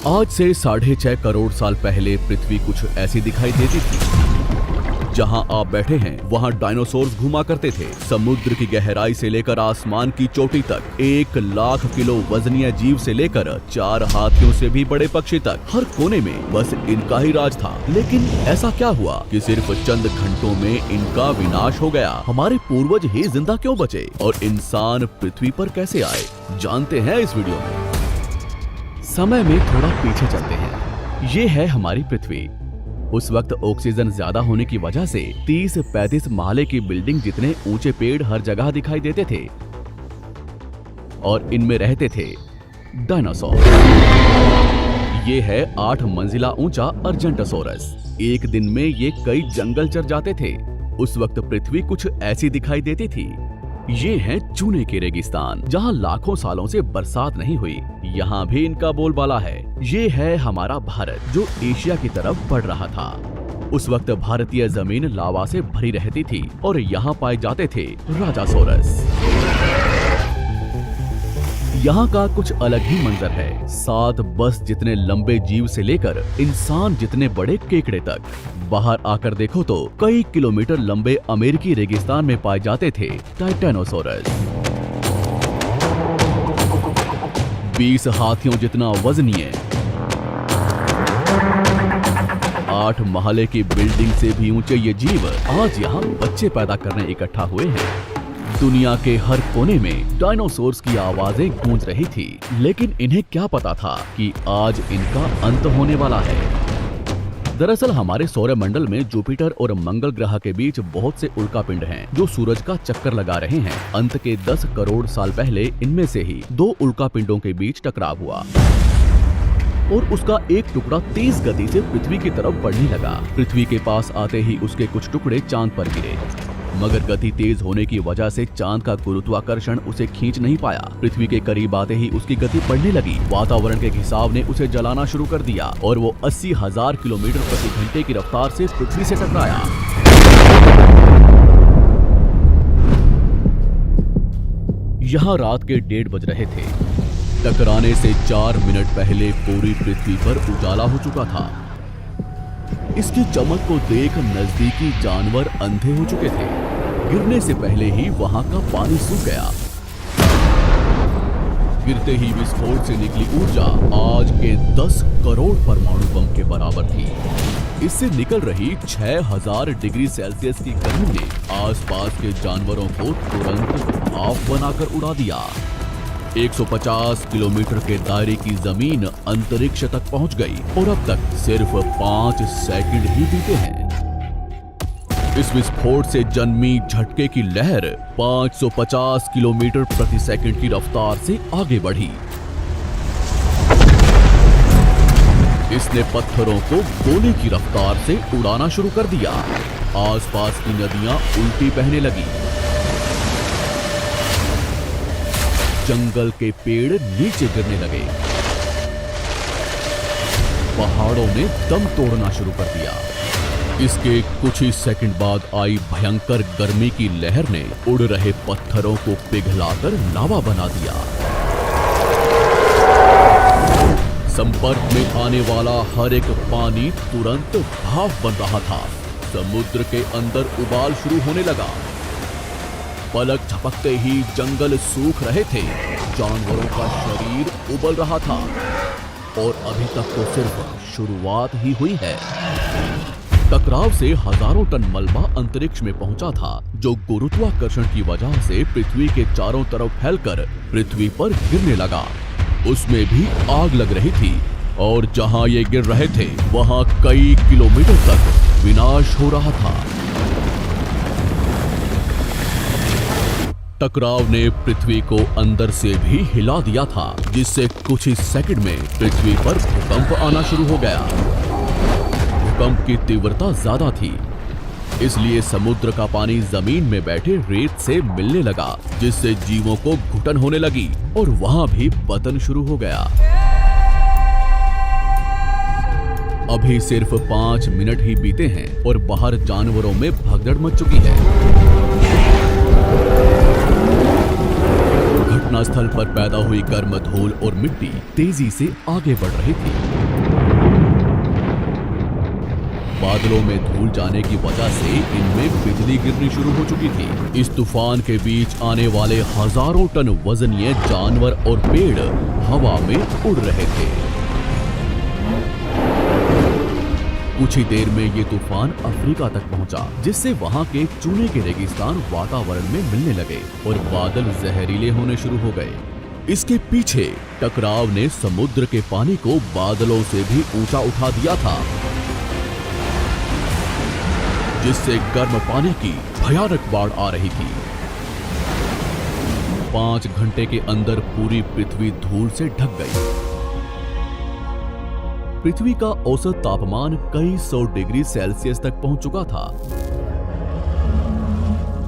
आज से 6.5 करोड़ साल पहले पृथ्वी कुछ ऐसी दिखाई देती थी। जहां आप बैठे हैं वहां डायनासोर्स घुमा करते थे। समुद्र की गहराई से लेकर आसमान की चोटी तक 1 लाख किलो वजनीय जीव से लेकर 4 हाथियों से भी बड़े पक्षी तक, हर कोने में बस इनका ही राज था। लेकिन ऐसा क्या हुआ कि सिर्फ चंद घंटों में इनका विनाश हो गया? हमारे पूर्वज ही जिंदा क्यों बचे और इंसान पृथ्वी पर कैसे आए, जानते हैं इस वीडियो में। समय में थोड़ा पीछे चलते हैं। ये है हमारी पृथ्वी। उस वक्त ऑक्सीजन ज्यादा होने की वजह से 30-35 महले की बिल्डिंग जितने ऊंचे पेड़ हर जगह दिखाई देते थे और इनमें रहते थे डायनासोर। ये है 8 मंजिला ऊंचा अर्जेंटोसोरस। एक दिन में ये कई जंगल चर जाते थे। उस वक्त पृथ्वी कुछ ऐसी दिखाई देती थी। ये है चूने के रेगिस्तान, जहाँ लाखों सालों से बरसात नहीं हुई। यहाँ भी इनका बोलबाला है। ये है हमारा भारत, जो एशिया की तरफ बढ़ रहा था। उस वक्त भारतीय जमीन लावा से भरी रहती थी और यहाँ पाए जाते थे राजासोरस। यहाँ का कुछ अलग ही मंजर है। 7 बस जितने लंबे जीव से लेकर इंसान जितने बड़े केकड़े तक। बाहर आकर देखो तो कई किलोमीटर लंबे अमेरिकी रेगिस्तान में पाए जाते थे टाइटेनोसोरस। 20 हाथियों जितना वजनीय, 8 महले की बिल्डिंग से भी ऊंचे ये जीव आज यहाँ बच्चे पैदा करने इकट्ठा हुए हैं। दुनिया के हर कोने में डायनासोर्स की आवाजें गूंज रही थी, लेकिन इन्हें क्या पता था कि आज इनका अंत होने वाला है। दरअसल हमारे सौरमंडल में जुपिटर और मंगल ग्रह के बीच बहुत से उल्कापिंड हैं, जो सूरज का चक्कर लगा रहे हैं। अंत के 10 करोड़ साल पहले इनमें से ही 2 उल्कापिंडों के बीच टकराव हुआ और उसका एक टुकड़ा तेज गति से पृथ्वी की तरफ बढ़ने लगा। पृथ्वी के पास आते ही उसके कुछ टुकड़े चांद पर गिरे, मगर गति तेज होने की वजह से चांद का गुरुत्वाकर्षण उसे खींच नहीं पाया। पृथ्वी के करीब आते ही उसकी गति बढ़ने लगी। वातावरण के खिंचाव ने उसे जलाना शुरू कर दिया और वो 80,000 किलोमीटर प्रति घंटे की रफ्तार से पृथ्वी से टकराया। यहाँ रात के 1:30 बज रहे थे। टकराने से 4 मिनट पहले पूरी पृथ्वी पर उजाला हो चुका था। इसकी चमक को देख नजदीकी जानवर अंधे हो चुके थे। गिरने से पहले ही वहां का पानी सूख गया। गिरते ही विस्फोट से निकली ऊर्जा आज के 10 करोड़ परमाणु बम के बराबर थी। इससे निकल रही 6000 डिग्री सेल्सियस की गर्मी ने आसपास के जानवरों को तुरंत भाप बनाकर उड़ा दिया। 150 किलोमीटर के दायरे की जमीन अंतरिक्ष तक पहुंच गई और अब तक सिर्फ 5 सेकंड ही बीते हैं। इस विस्फोट से जन्मी झटके की लहर 550 किलोमीटर प्रति सेकंड की रफ्तार से आगे बढ़ी। इसने पत्थरों को गोले की रफ्तार से उड़ाना शुरू कर दिया। आसपास की नदियां उल्टी बहने लगी। जंगल के पेड़ नीचे गिरने लगे। पहाड़ों ने दम तोड़ना शुरू कर दिया। इसके कुछ ही सेकंड बाद आई भयंकर गर्मी की लहर ने उड़ रहे पत्थरों को पिघलाकर लावा बना दिया। संपर्क में आने वाला हर एक पानी तुरंत भाप बन रहा था। समुद्र के अंदर उबाल शुरू होने लगा। पलक झपकते ही जंगल सूख रहे थे। जानवरों का शरीर उबल रहा था और अभी तक तो सिर्फ शुरुआत ही हुई है। टकराव से हजारों टन मलबा अंतरिक्ष में पहुंचा था, जो गुरुत्वाकर्षण की वजह से पृथ्वी के चारों तरफ फैलकर पृथ्वी पर गिरने लगा। उसमें भी आग लग रही थी और जहां ये गिर रहे थे वहां कई किलोमीटर तक विनाश हो रहा था। टकराव ने पृथ्वी को अंदर से भी हिला दिया था, जिससे कुछ ही सेकंड में पृथ्वी पर भूकंप आना शुरू हो गया। भूकंप की तीव्रता ज्यादा थी, इसलिए समुद्र का पानी जमीन में बैठे रेत से मिलने लगा, जिससे जीवों को घुटन होने लगी और वहां भी पतन शुरू हो गया। अभी सिर्फ 5 मिनट ही बीते हैं और बाहर जानवरों में भगदड़ मच चुकी है। घटनास्थल पर पैदा हुई गर्म धूल और मिट्टी तेजी से आगे बढ़ रही थी। बादलों में धूल जाने की वजह से इनमें बिजली गिरनी शुरू हो चुकी थी। इस तूफान के बीच आने वाले हजारों टन वजनीय जानवर और पेड़ हवा में उड़ रहे थे। कुछ ही देर में ये तूफान अफ्रीका तक पहुंचा, जिससे वहां के चूने के रेगिस्तान वातावरण में मिलने लगे और बादल जहरीले होने शुरू हो गए। इसके पीछे टकराव ने समुद्र के पानी को बादलों से भी ऊंचा उठा दिया था, जिससे गर्म पानी की भयानक बाढ़ आ रही थी। 5 घंटे के अंदर पूरी पृथ्वी धूल से ढक गई। पृथ्वी का औसत तापमान कई 100 डिग्री सेल्सियस तक पहुंच चुका था।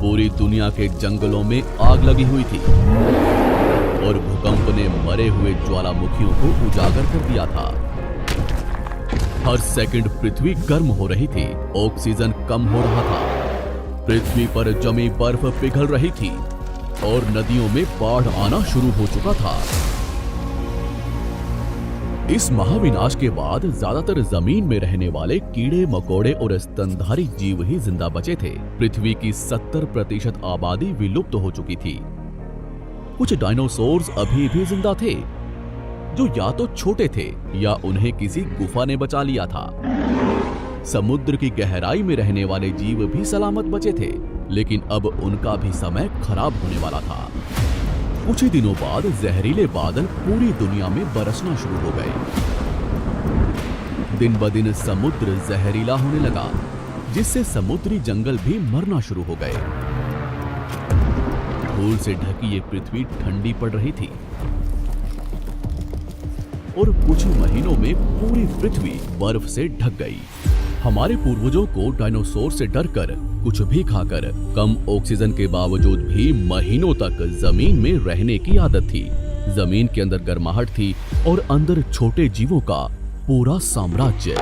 पूरी दुनिया के जंगलों में आग लगी हुई थी और भूकंप ने मरे हुए ज्वालामुखियों को उजागर कर दिया था। हर सेकंड पृथ्वी गर्म हो रही थी, ऑक्सीजन कम हो रहा था, पृथ्वी पर जमी बर्फ पिघल रही थी और नदियों में बाढ़ आना शुरू हो चुका था। इस महाविनाश के बाद ज्यादातर जमीन में रहने वाले कीड़े मकोड़े और स्तनधारी जीव ही जिंदा बचे थे। पृथ्वी की 70% आबादी विलुप्त हो चुकी थी। कुछ डायनासोर्स अभी भी जिंदा थे, जो या तो छोटे थे या उन्हें किसी गुफा ने बचा लिया था। समुद्र की गहराई में रहने वाले जीव भी सलामत बचे थे, लेकिन अब उनका भी समय खराब होने वाला था। कुछ ही दिनों बाद जहरीले बादल पूरी दुनिया में बरसना शुरू हो गए। दिन ब दिन समुद्र जहरीला होने लगा, जिससे समुद्री जंगल भी मरना शुरू हो गए। धूल से ढकी ये पृथ्वी ठंडी पड़ रही थी और कुछ महीनों में पूरी पृथ्वी बर्फ से ढक गई। हमारे पूर्वजों को डायनासोर से डरकर कुछ भी खाकर कम ऑक्सीजन के बावजूद भी महीनों तक जमीन में रहने की आदत थी। जमीन के अंदर गर्माहट थी और अंदर छोटे जीवों का पूरा साम्राज्य।